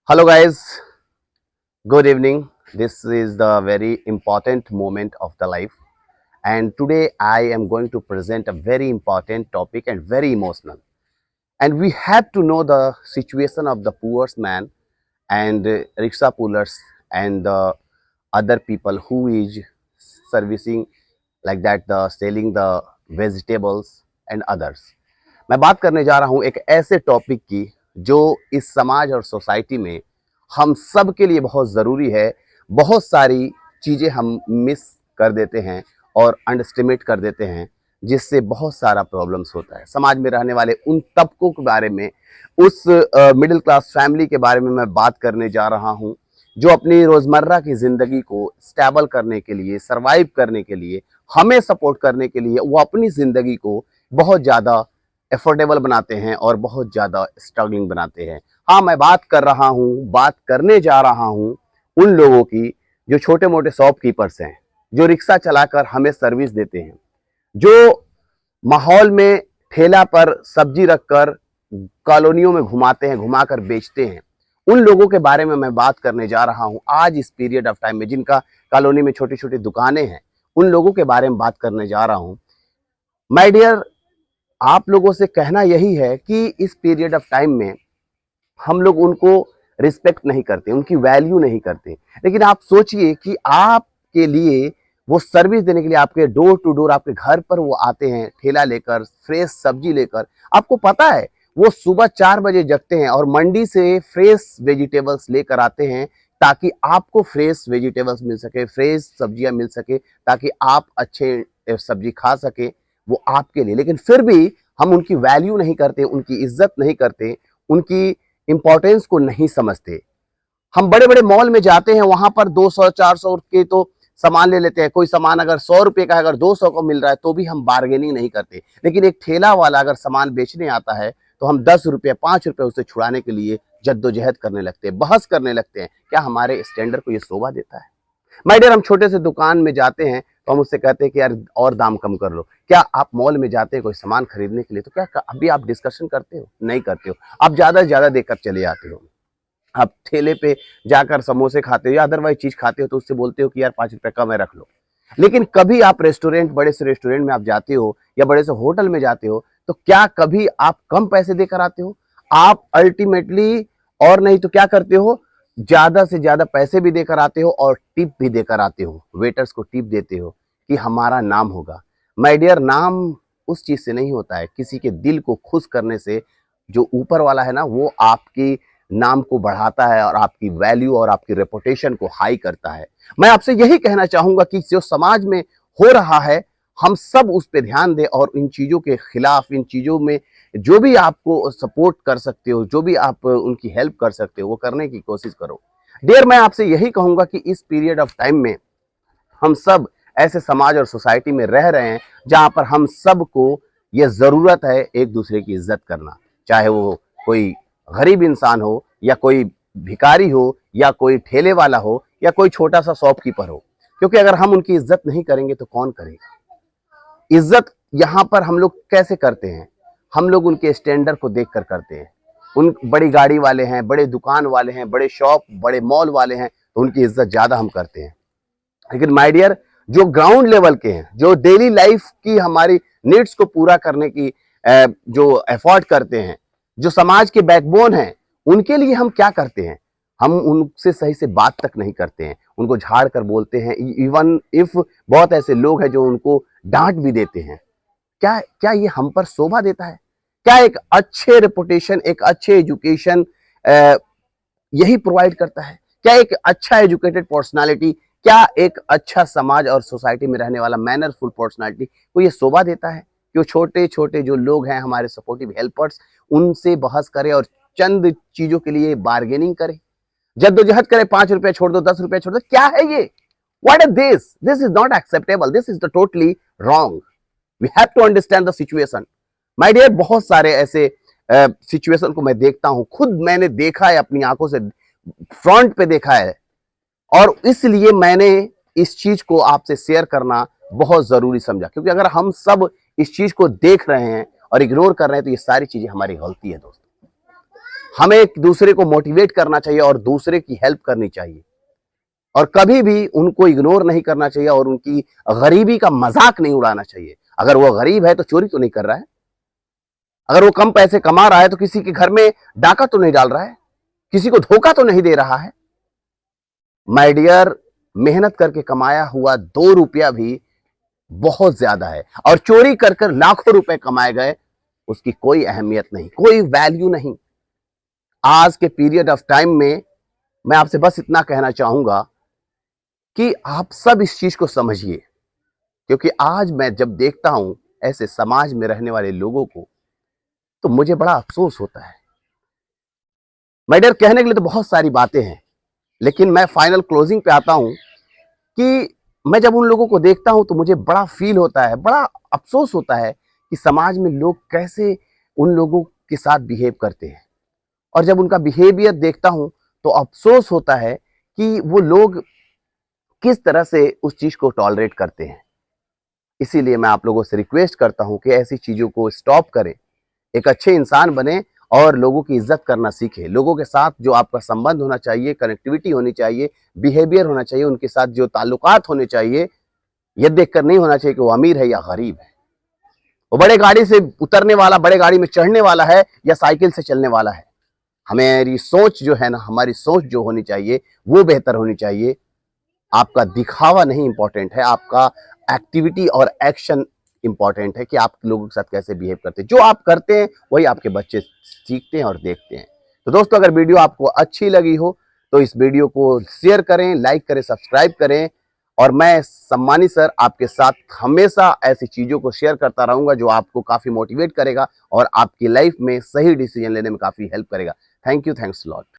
Hello, guys. Good evening. This is the very important moment of the life, and today I am going to present a very important topic and very emotional. And we have to know the situation of the poorest man and rickshaw pullers and the other people who is servicing like that, the selling the vegetables and others. मैं बात करने जा रहा हूँ एक ऐसे topic की जो इस समाज और सोसाइटी में हम सब के लिए बहुत ज़रूरी है। बहुत सारी चीज़ें हम मिस कर देते हैं और अंडरस्टिमेट कर देते हैं, जिससे बहुत सारा प्रॉब्लम्स होता है। समाज में रहने वाले उन तबकों के बारे में, उस मिडिल क्लास फैमिली के बारे में मैं बात करने जा रहा हूँ, जो अपनी रोज़मर्रा की ज़िंदगी को स्टेबल करने के लिए, सर्वाइव करने के लिए, हमें सपोर्ट करने के लिए वो अपनी ज़िंदगी को बहुत ज़्यादा एफोर्डेबल बनाते हैं और बहुत ज़्यादा स्ट्रगलिंग बनाते हैं। हाँ, मैं बात कर रहा हूँ, बात करने जा रहा हूँ उन लोगों की जो छोटे मोटे शॉपकीपर्स हैं, जो रिक्शा चलाकर हमें सर्विस देते हैं, जो माहौल में ठेला पर सब्जी रखकर कॉलोनियों में घुमाते हैं, घुमाकर बेचते हैं। उन लोगों के बारे में मैं बात करने जा रहा हूँ आज इस पीरियड ऑफ टाइम में, जिनका कॉलोनी में छोटी छोटी दुकानें हैं। उन लोगों के बारे में बात करने जा रहा हूँ। माय डियर, आप लोगों से कहना यही है कि इस पीरियड ऑफ टाइम में हम लोग उनको रिस्पेक्ट नहीं करते, उनकी वैल्यू नहीं करते। लेकिन आप सोचिए कि आपके लिए वो सर्विस देने के लिए आपके डोर टू डोर, आपके घर पर वो आते हैं ठेला लेकर, फ्रेश सब्जी लेकर। आपको पता है वो सुबह 4 बजे जगते हैं और मंडी से फ्रेश वेजिटेबल्स लेकर आते हैं, ताकि आपको फ्रेश वेजिटेबल्स मिल सके, फ्रेश सब्जियां मिल सके, ताकि आप अच्छे सब्जी खा सके, वो आपके लिए। लेकिन फिर भी हम उनकी वैल्यू नहीं करते, उनकी इज्जत नहीं करते, उनकी इंपॉर्टेंस को नहीं समझते। हम बड़े बड़े मॉल में जाते हैं, वहां पर 200-400 के तो सामान ले लेते हैं। कोई सामान अगर 100 रुपए का, अगर 200 को मिल रहा है तो भी हम बार्गेनिंग नहीं करते। लेकिन एक ठेला वाला अगर सामान बेचने आता है तो हम 10 रुपये 5 रुपये उसे छुड़ाने के लिए जद्दोजहद करने लगते हैं, बहस करने लगते हैं। क्या हमारे स्टैंडर्ड को ये शोभा देता है? माय डियर, हम छोटे से दुकान में जाते हैं तो हम उससे कहते हैं कि यार और दाम कम कर लो। क्या आप मॉल में जाते हैं कोई सामान खरीदने के लिए, तो क्या अभी आप डिस्कशन करते हो? नहीं करते हो। आप ज्यादा से ज्यादा देकर चले आते हो। आप ठेले पे जाकर समोसे खाते हो या अदरवाइज चीज खाते हो तो उससे बोलते हो कि यार 5 रुपए कम है, रख लो। लेकिन कभी आप रेस्टोरेंट, बड़े से रेस्टोरेंट में आप जाते हो या बड़े से होटल में जाते हो तो क्या कभी आप कम पैसे देकर आते हो? आप अल्टीमेटली और नहीं तो क्या करते हो, ज्यादा से ज्यादा पैसे भी देकर आते हो और टिप भी देकर आते हो। वेटर्स को टिप देते हो कि हमारा नाम होगा। माय डियर, नाम उस चीज से नहीं होता है, किसी के दिल को खुश करने से जो ऊपर वाला है ना, वो आपकी नाम को बढ़ाता है और आपकी वैल्यू और आपकी रेपुटेशन को हाई करता है। मैं आपसे यही कहना चाहूंगा कि जो समाज में हो रहा है, हम सब उस पर ध्यान दें और इन चीजों के खिलाफ, इन चीजों में जो भी आपको सपोर्ट कर सकते हो, जो भी आप उनकी हेल्प कर सकते हो, वो करने की कोशिश करो। डियर, मैं आपसे यही कहूंगा कि इस पीरियड ऑफ टाइम में हम सब ऐसे समाज और सोसाइटी में रह रहे हैं जहां पर हम सबको ये जरूरत है एक दूसरे की इज्जत करना। चाहे वो कोई गरीब इंसान हो या कोई भिखारी हो या कोई ठेले वाला हो या कोई छोटा सा शॉपकीपर हो, क्योंकि अगर हम उनकी इज्जत नहीं करेंगे तो कौन करेगा? इज्जत यहाँ पर हम लोग कैसे करते हैं? हम लोग उनके स्टैंडर्ड को देख कर करते हैं। उन बड़ी गाड़ी वाले हैं, बड़े दुकान वाले हैं, बड़े शॉप, बड़े मॉल वाले हैं, तो उनकी इज्जत ज्यादा हम करते हैं। लेकिन माय डियर, जो ग्राउंड लेवल के हैं, जो डेली लाइफ की हमारी नीड्स को पूरा करने की जो एफर्ट करते हैं, जो समाज के बैकबोन हैं, उनके लिए हम क्या करते हैं? हम उनसे सही से बात तक नहीं करते हैं, उनको झाड़ कर बोलते हैं। इवन इफ बहुत ऐसे लोग हैं जो उनको डांट भी देते हैं। क्या क्या ये हम पर शोभा देता है? क्या एक अच्छे रेपुटेशन, एक अच्छे एजुकेशन यही प्रोवाइड करता है? क्या एक अच्छा एजुकेटेड पर्सनालिटी, क्या एक अच्छा समाज और सोसाइटी में रहने वाला मैनरफुल पर्सनालिटी को ये शोभा देता है कि वो छोटे छोटे जो लोग हैं, हमारे सपोर्टिव हेल्पर्स, उनसे बहस करे और चंद चीजों के लिए बार्गेनिंग करे, जद्दोजहद करे? 5 रुपए छोड़ दो, 10 रुपए छोड़ दो, क्या है ये? What is this? This is not acceptable, this is the totally wrong. We have to understand the situation. My dear, बहुत सारे ऐसे सिचुएशन को मैं देखता हूं, खुद मैंने देखा है, अपनी आंखों से फ्रंट पे देखा है, और इसलिए मैंने इस चीज को आपसे शेयर करना बहुत जरूरी समझा। क्योंकि अगर हम सब इस चीज को देख रहे हैं और इग्नोर कर रहे हैं तो ये सारी चीजें हमारी गलती है दोस्तों। हमें एक दूसरे को मोटिवेट करना चाहिए और दूसरे की हेल्प करनी चाहिए, और कभी भी उनको इग्नोर नहीं करना चाहिए और उनकी गरीबी का मजाक नहीं उड़ाना चाहिए। अगर वो गरीब है तो चोरी तो नहीं कर रहा है, अगर वो कम पैसे कमा रहा है तो किसी के घर में डाका तो नहीं डाल रहा है, किसी को धोखा तो नहीं दे रहा है। माय डियर, मेहनत करके कमाया हुआ 2 रुपया भी बहुत ज्यादा है, और चोरी कर कर लाखों रुपए कमाए गए उसकी कोई अहमियत नहीं, कोई वैल्यू नहीं। आज के पीरियड ऑफ टाइम में मैं आपसे बस इतना कहना चाहूंगा कि आप सब इस चीज को समझिए, क्योंकि आज मैं जब देखता हूं ऐसे समाज में रहने वाले लोगों को तो मुझे बड़ा अफसोस होता है। माय डियर, कहने के लिए तो बहुत सारी बातें हैं, लेकिन मैं फाइनल क्लोजिंग पे आता हूं कि मैं जब उन लोगों को देखता हूं तो मुझे बड़ा फील होता है, बड़ा अफसोस होता है कि समाज में लोग कैसे उन लोगों के साथ बिहेव करते हैं। और जब उनका बिहेवियर देखता हूं तो अफसोस होता है कि वो लोग किस तरह से उस चीज को टॉलरेट करते हैं। इसीलिए मैं आप लोगों से रिक्वेस्ट करता हूं कि ऐसी चीजों को स्टॉप करें, एक अच्छे इंसान बने और लोगों की इज्जत करना सीखे। लोगों के साथ जो आपका संबंध होना चाहिए, कनेक्टिविटी होनी चाहिए, बिहेवियर होना चाहिए, उनके साथ जो ताल्लुकात होने चाहिए, यह देखकर नहीं होना चाहिए कि वो अमीर है या गरीब है, वो बड़े गाड़ी से उतरने वाला, बड़े गाड़ी में चढ़ने वाला है या साइकिल से चलने वाला है। हमारी सोच जो है ना, हमारी सोच जो होनी चाहिए वो बेहतर होनी चाहिए। आपका दिखावा नहीं इंपॉर्टेंट है, आपका एक्टिविटी और एक्शन इंपॉर्टेंट है कि आप लोगों के साथ कैसे बिहेव करते हैं। जो आप करते हैं वही आपके बच्चे सीखते हैं और देखते हैं। तो दोस्तों, अगर वीडियो आपको अच्छी लगी हो तो इस वीडियो को शेयर करें, लाइक करें, सब्सक्राइब करें, और मैं सम्मानी सर आपके साथ हमेशा ऐसी चीजों को शेयर करता रहूंगा जो आपको काफी मोटिवेट करेगा और आपकी लाइफ में सही डिसीजन लेने में काफी हेल्प करेगा। Thank you, thanks lot.